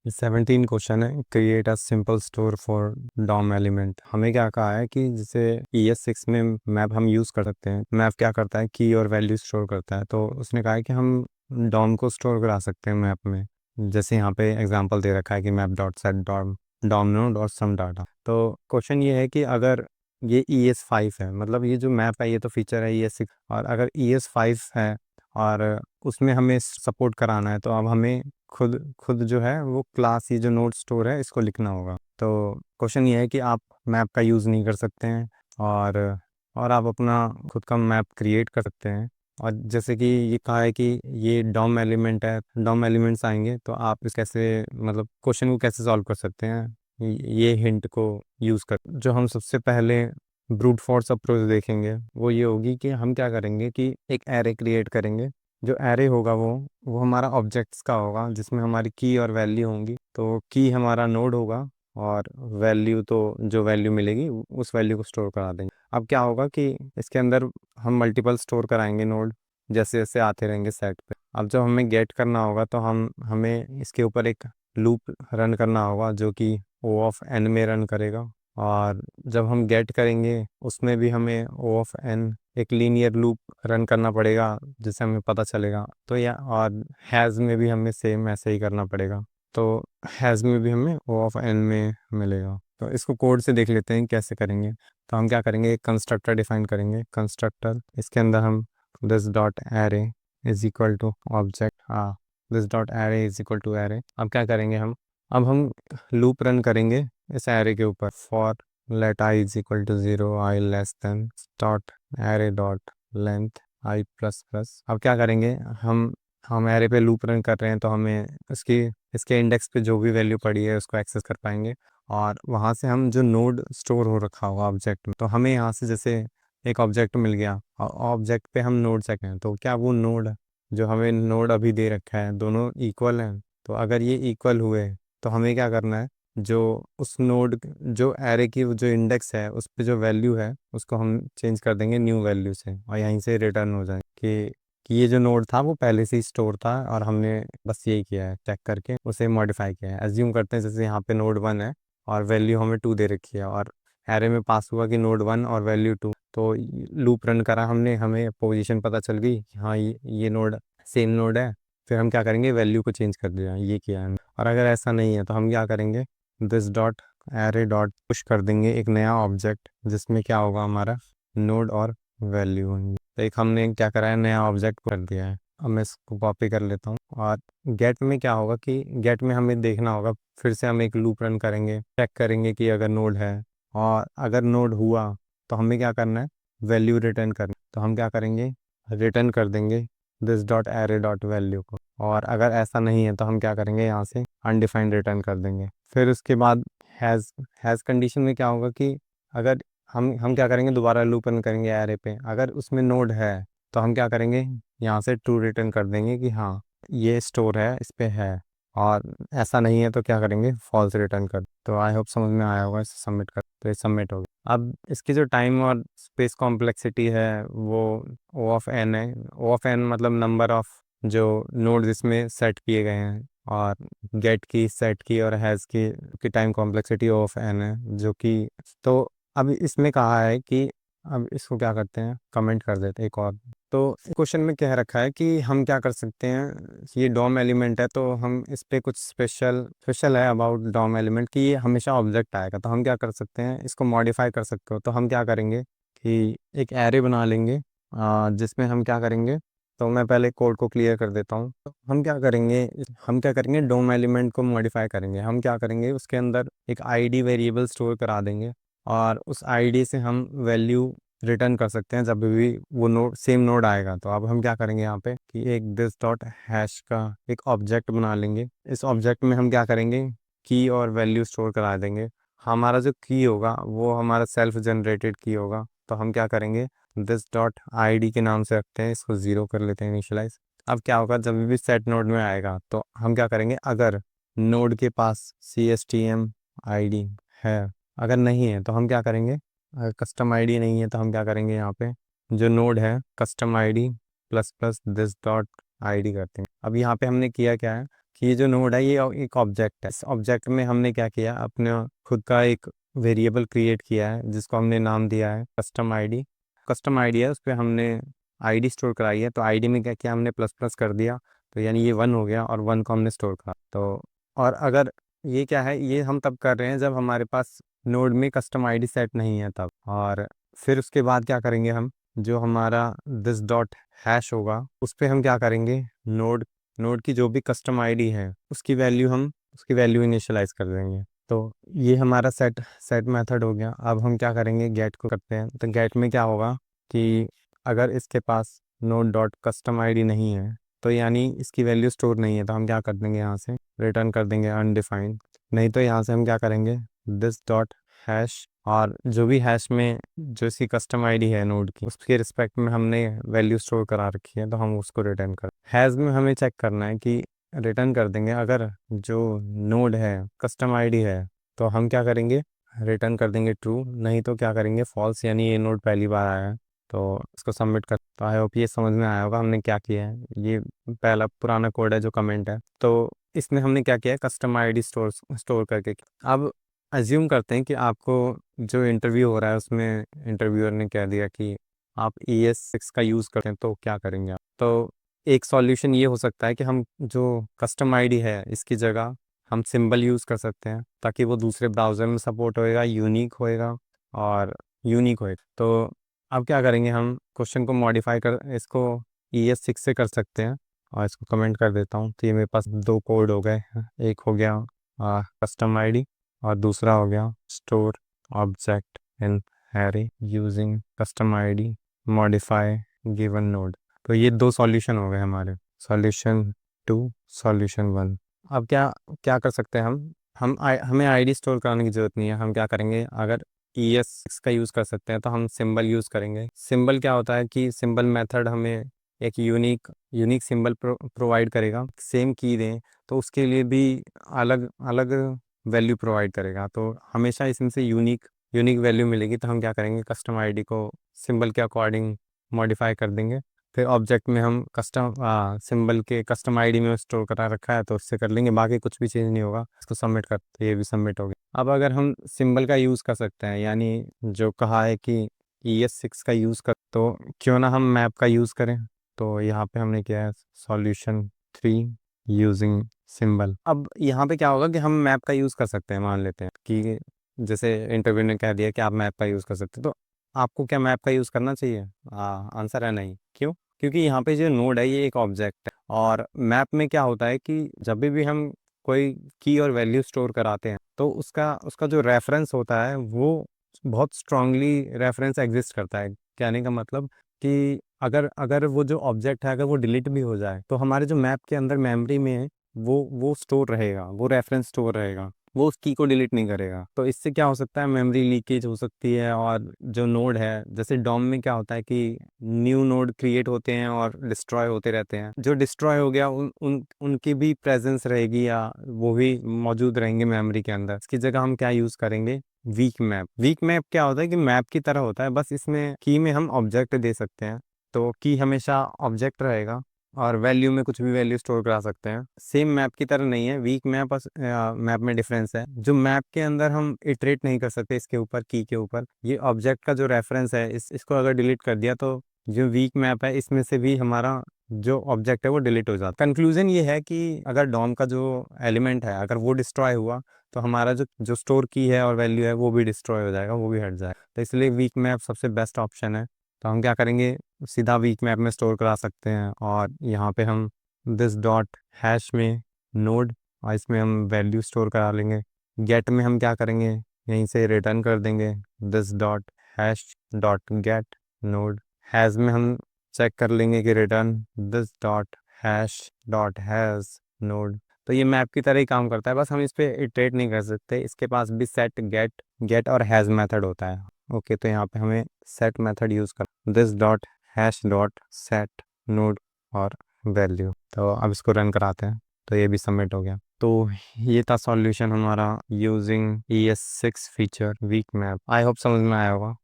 17 question है। Create a simple store for DOM element. हमें क्या कहा है कि जैसे ES6 में मैप हम यूज़ कर सकते हैं। मैप क्या करता है, की और वैल्यू स्टोर करता है। तो उसने कहा है कि हम डॉम को स्टोर करा सकते हैं मैप में। जैसे यहाँ पे एग्जांपल दे रखा है कि map dot set DOM DOM node और सम डाटा। तो क्वेश्चन ये है कि अगर ये ES5 है, मतलब ये जो मैप है ये तो फीचर है ES6, और अगर ES5 है और उसमें हमें सपोर्ट कराना है, तो अब हमें खुद खुद जो है वो क्लास, ये जो नोड स्टोर है इसको लिखना होगा। तो क्वेश्चन ये है कि आप मैप का यूज़ नहीं कर सकते हैं और आप अपना खुद का मैप क्रिएट कर सकते हैं। और जैसे कि ये कहा है कि ये डॉम एलिमेंट है, डॉम एलिमेंट्स आएंगे तो आप इस कैसे, मतलब क्वेश्चन को कैसे सॉल्व कर सकते हैं, ये हिंट को यूज़ कर। जो हम सबसे पहले ब्रूट फोर्स अप्रोच देखेंगे वो ये होगी कि हम क्या करेंगे कि एक एरे क्रिएट करेंगे। जो एरे होगा वो हमारा ऑब्जेक्ट्स का होगा, जिसमें हमारी की और वैल्यू होंगी। तो की हमारा नोड होगा और वैल्यू तो जो वैल्यू मिलेगी उस वैल्यू को स्टोर करा देंगे। अब क्या होगा कि इसके अंदर हम मल्टीपल स्टोर कराएंगे नोड, जैसे जैसे आते रहेंगे सेट पे। अब जब हमें गेट करना होगा तो हमें इसके ऊपर एक लूप रन करना होगा जो कि O(n) में रन करेगा। और जब हम गेट करेंगे उसमें भी हमें O(n) एक लीनियर लूप रन करना पड़ेगा, जिससे हमें पता चलेगा। तो या और हैज़ में भी हमें सेम ऐसे ही करना पड़ेगा। तो हैज़ में भी हमें O(n) में मिलेगा। तो इसको कोड से देख लेते हैं कैसे करेंगे। तो हम क्या करेंगे, एक कंस्ट्रक्टर डिफाइन करेंगे। कंस्ट्रक्टर, इसके अंदर हम this dot array is equal to object, this dot array is equal to array. अब क्या करेंगे अब हम लूप रन करेंगे इस एरे के ऊपर। For let i is equal to 0, i less than dot array dot length i plus plus. अब क्या करेंगे, हम एरे पे लूप रन कर रहे हैं तो हमें इसके इंडेक्स पे जो भी वैल्यू पड़ी है उसको एक्सेस कर पाएंगे। और वहाँ से हम जो नोड स्टोर हो रखा होगा ऑब्जेक्ट में, तो हमें यहाँ से जैसे एक ऑब्जेक्ट मिल गया और ऑब्जेक्ट पे हम नोड सेट हैं, तो क्या वो नोड जो हमें नोड अभी दे रखा है दोनों इक्वल हैं? तो अगर ये इक्वल हुए तो हमें क्या करना है, जो उस नोड जो एरे की जो इंडेक्स है उस पे जो वैल्यू है उसको हम चेंज कर देंगे न्यू वैल्यू से, और यहीं से रिटर्न हो जाए कि ये जो नोड था वो पहले से ही स्टोर था और हमने बस यही किया है, चेक करके उसे मॉडिफाई किया है। एज्यूम करते हैं जैसे यहाँ पे नोड 1 है और वैल्यू हमें 2 दे रखी है, और एरे में पास हुआ कि नोड 1 और वैल्यू 2। तो लूप रन करा हमने, हमें पोजीशन पता चल गई कि हाँ ये नोड सेम नोड है। फिर हम क्या करेंगे, वैल्यू को चेंज कर दिया, ये किया है। और अगर ऐसा नहीं है तो हम क्या करेंगे, this dot array dot push कर देंगे एक नया ऑब्जेक्ट, जिसमें क्या होगा, हमारा नोड और वैल्यू होंगी। तो एक हमने क्या करा है, नया ऑब्जेक्ट कर दिया है। अब मैं इसको कॉपी कर लेता हूँ। और गेट में क्या होगा कि गेट में हमें देखना होगा, फिर से हम एक लूप रन करेंगे, चेक करेंगे कि अगर नोड है, और अगर नोड हुआ तो हमें क्या करना है, वैल्यू रिटर्न करनी। तो हम क्या करेंगे, रिटर्न कर देंगे this dot array dot value को। और अगर ऐसा नहीं है तो हम क्या करेंगे, यहाँ से अनडिफाइंड रिटर्न कर देंगे। फिर उसके बाद हैज़ हैज़ कंडीशन में क्या होगा कि अगर हम क्या करेंगे, दोबारा लूप रन करेंगे एरे पे। अगर उसमें नोड है तो हम क्या करेंगे, यहाँ से ट्रू रिटर्न कर देंगे कि हाँ ये स्टोर है, इस पे है। और ऐसा नहीं है तो क्या करेंगे, फॉल्स रिटर्न कर। तो आई होप समझ में आया होगा। इसे सबमिट कर, तो ये सबमिट हो गया। अब इसकी जो टाइम और स्पेस कॉम्प्लेक्सिटी है वो O(n) है। O(n) मतलब नंबर ऑफ जो नोड इसमें सेट किए गए हैं, और गेट की, सेट की और हैज़ की टाइम कॉम्प्लेक्सिटी O(n) है, जो कि तो अब इसमें कहा है कि अब इसको क्या करते हैं, कमेंट कर देते हैं एक और। तो क्वेश्चन में कह रखा है कि हम क्या कर सकते हैं, ये डॉम एलिमेंट है तो हम इस पे कुछ स्पेशल है अबाउट डॉम एलिमेंट कि ये हमेशा ऑब्जेक्ट आएगा। तो हम क्या कर सकते हैं, इसको मॉडिफाई कर सकते हो। तो हम क्या करेंगे कि एक एरे बना लेंगे, जिसमें हम क्या करेंगे, तो मैं पहले कोड को क्लियर कर देता हूँ। तो हम क्या करेंगे, डोम एलिमेंट को मॉडिफाई करेंगे। हम क्या करेंगे, उसके अंदर एक आईडी वेरिएबल स्टोर करा देंगे, और उस आईडी से हम वैल्यू रिटर्न कर सकते हैं जब भी वो नोड, सेम नोड आएगा। तो अब हम क्या करेंगे यहाँ पे कि एक दिस डॉट हैश का एक ऑब्जेक्ट बना लेंगे। इस ऑब्जेक्ट में हम क्या करेंगे, की और वैल्यू स्टोर करा देंगे। हमारा जो की होगा वो हमारा सेल्फ जनरेटेड की होगा। तो हम क्या करेंगे, दिस डॉट आईडी के नाम से रखते हैं, इसको 0 कर लेते हैं इनिशियलाइज। अब क्या होगा, जब भी सेट नोड में आएगा तो हम क्या करेंगे, अगर नोड के पास CSTM आईडी है, अगर नहीं है तो हम क्या करेंगे, अगर कस्टम आईडी नहीं है तो हम क्या करेंगे, यहाँ पे जो नोड है custom ID plus plus this dot ID करते हैं। अब यहाँ पे हमने किया क्या है, कि ये जो नोड है ये एक ऑब्जेक्ट है। इस ऑब्जेक्ट में हमने क्या किया, अपना खुद का एक वेरिएबल क्रिएट किया है जिसको हमने नाम दिया है कस्टम आईडी। कस्टम आईडी है, उस पर हमने आईडी स्टोर कराई है। तो आईडी में क्या किया हमने, प्लस प्लस कर दिया, तो यानी ये 1 हो गया और 1 को हमने स्टोर करा। तो और अगर ये क्या है, ये हम तब कर रहे हैं जब हमारे पास नोड में कस्टम आईडी सेट नहीं है तब। और फिर उसके बाद क्या करेंगे हम, जो हमारा दिस डॉट हैश होगा उस पर हम क्या करेंगे, नोड नोड की जो भी कस्टम आईडी है उसकी वैल्यू इनिशियलाइज कर देंगे। तो ये हमारा सेट सेट मेथड हो गया। अब हम क्या करेंगे, गेट को करते हैं। तो गेट में क्या होगा कि अगर इसके पास नोड डॉट कस्टम आईडी नहीं है तो यानी इसकी वैल्यू स्टोर नहीं है, तो हम क्या कर देंगे, यहाँ से रिटर्न कर देंगे अनडिफाइंड। नहीं तो यहाँ से हम क्या करेंगे, दिस डॉट हैश, और जो भी हैश में जो इसकी कस्टम आईडी है नोड की उसके रिस्पेक्ट में हमने वैल्यू स्टोर करा रखी है तो हम उसको रिटर्न कर। हैज़ में हमें चेक करना है कि रिटर्न कर देंगे अगर जो नोड है कस्टम आईडी है तो हम क्या करेंगे, रिटर्न कर देंगे ट्रू, नहीं तो क्या करेंगे फॉल्स, यानी ये नोड पहली बार आया है तो इसको सबमिट कर। तो आई होप ये समझ में आया होगा हमने क्या किया है। ये पहला पुराना कोड है जो कमेंट है, तो इसमें हमने क्या किया है, कस्टम आईडी स्टोर स्टोर करके। अब अज्यूम करते हैं कि आपको जो इंटरव्यू हो रहा है उसमें इंटरव्यूअर ने कह दिया कि आप ES6 का यूज़ करते हैं तो क्या करेंगे आप। तो एक सॉल्यूशन ये हो सकता है कि हम जो कस्टम आईडी है इसकी जगह हम सिंबल यूज़ कर सकते हैं ताकि वो दूसरे ब्राउज़र में सपोर्ट होएगा, यूनिक होएगा और यूनिक होएगा। तो अब क्या करेंगे, हम क्वेश्चन को मॉडिफाई कर इसको ES6 से कर सकते हैं। और इसको कमेंट कर देता हूँ। तो ये मेरे पास 2 कोड हो गए, एक हो गया कस्टम आईडी और दूसरा हो गया store object in Harry using custom ID modify given node. तो ये 2 सॉल्यूशन हो गए हमारे, सॉल्यूशन 2 सॉल्यूशन 1। अब क्या क्या कर सकते हैं हमें आईडी स्टोर कराने की ज़रूरत नहीं है। हम क्या करेंगे, अगर ES6 का यूज़ कर सकते हैं तो हम सिंबल यूज़ करेंगे। सिंबल क्या होता है कि सिंबल मेथड हमें एक यूनिक सिंबल प्रोवाइड करेगा। सेम की दें तो उसके लिए भी अलग अलग वैल्यू प्रोवाइड करेगा, तो हमेशा इसमें से यूनिक यूनिक वैल्यू मिलेगी। तो हम क्या करेंगे, कस्टम आईडी को सिंबल के अकॉर्डिंग मॉडिफाई कर देंगे। फिर ऑब्जेक्ट में हम कस्टम सिंबल के कस्टम आईडी में स्टोर करा रखा है तो उससे कर लेंगे, बाकी कुछ भी चेंज नहीं होगा। इसको सबमिट कर, तो ये भी सबमिट हो गया। अब अगर हम सिंबल का यूज़ कर सकते हैं, यानी जो कहा है कि ES6 का यूज़ कर, तो क्यों ना हम मैप का यूज़ करें। तो यहाँ पे हमने किया है सॉल्यूशन 3 यूजिंग सिंबल। अब यहाँ पे क्या होगा कि हम मैप का यूज़ कर सकते हैं। मान लेते हैं कि जैसे इंटरव्यू ने कह दिया कि आप मैप का यूज़ कर सकते हैं, तो आपको क्या मैप का यूज़ करना चाहिए? आंसर है नहीं। क्यों? क्योंकि यहाँ पे जो नोड है ये एक ऑब्जेक्ट है और मैप में क्या होता है कि जब भी हम कोई की और वैल्यू स्टोर कराते हैं तो उसका उसका जो रेफरेंस होता है वो बहुत स्ट्रांगली रेफरेंस एग्जिस्ट करता है। कहने का मतलब कि अगर अगर वो जो ऑब्जेक्ट है अगर वो डिलीट भी हो जाए तो हमारे जो मैप के अंदर मेमोरी में है वो स्टोर रहेगा, वो रेफरेंस स्टोर रहेगा, वो उस की को डिलीट नहीं करेगा। तो इससे क्या हो सकता है, मेमोरी लीकेज हो सकती है। और जो नोड है, जैसे डॉम में क्या होता है कि न्यू नोड क्रिएट होते हैं और डिस्ट्रॉय होते रहते हैं। जो डिस्ट्रॉय हो गया उनकी भी प्रेजेंस रहेगी या वो भी मौजूद रहेंगे मेमोरी के अंदर। इसकी जगह हम क्या यूज़ करेंगे, वीक मैप क्या होता है कि मैप की तरह होता है, बस इसमें की में हम ऑब्जेक्ट दे सकते हैं। तो की हमेशा ऑब्जेक्ट रहेगा और वैल्यू में कुछ भी वैल्यू स्टोर करा सकते हैं। सेम मैप की तरह नहीं है, वीक मैप मैप में डिफरेंस है। जो मैप के अंदर हम इटरेट नहीं कर सकते इसके ऊपर, की के ऊपर, ये ऑब्जेक्ट का जो रेफरेंस है इसको अगर डिलीट कर दिया तो जो वीक मैप है इसमें से भी हमारा जो ऑब्जेक्ट है वो डिलीट हो जाता है। कंक्लूजन ये है कि अगर डॉम का जो एलिमेंट है अगर वो डिस्ट्रॉय हुआ तो हमारा जो जो स्टोर की है और वैल्यू है वो भी डिस्ट्रॉय हो जाएगा, वो भी हट जाएगा। तो इसलिए वीक मैप सबसे बेस्ट ऑप्शन है। तो हम क्या करेंगे, सीधा वीक मैप में स्टोर करा सकते हैं और यहाँ पे हम दिस डॉट हैश में नोड और इसमें हम वैल्यू स्टोर करा लेंगे। गेट में हम क्या करेंगे, यहीं से रिटर्न कर देंगे this dot hash dot gate node. Has में हम चेक कर लेंगे कि return this dot hash dot has node. तो ये मैप की तरह ही काम करता है, बस हम इस पर इटरेट नहीं कर सकते। इसके पास भी सेट गेट और हैज़ मेथड होता है। ओके, तो यहाँ पे हमें सेट मेथड यूज़ कर this dot hash dot set node और वैल्यू। तो अब इसको रन कराते हैं, तो ये भी सबमिट हो गया। तो ये था सॉल्यूशन हमारा using ES6 feature weak map. I hope समझ में आया होगा।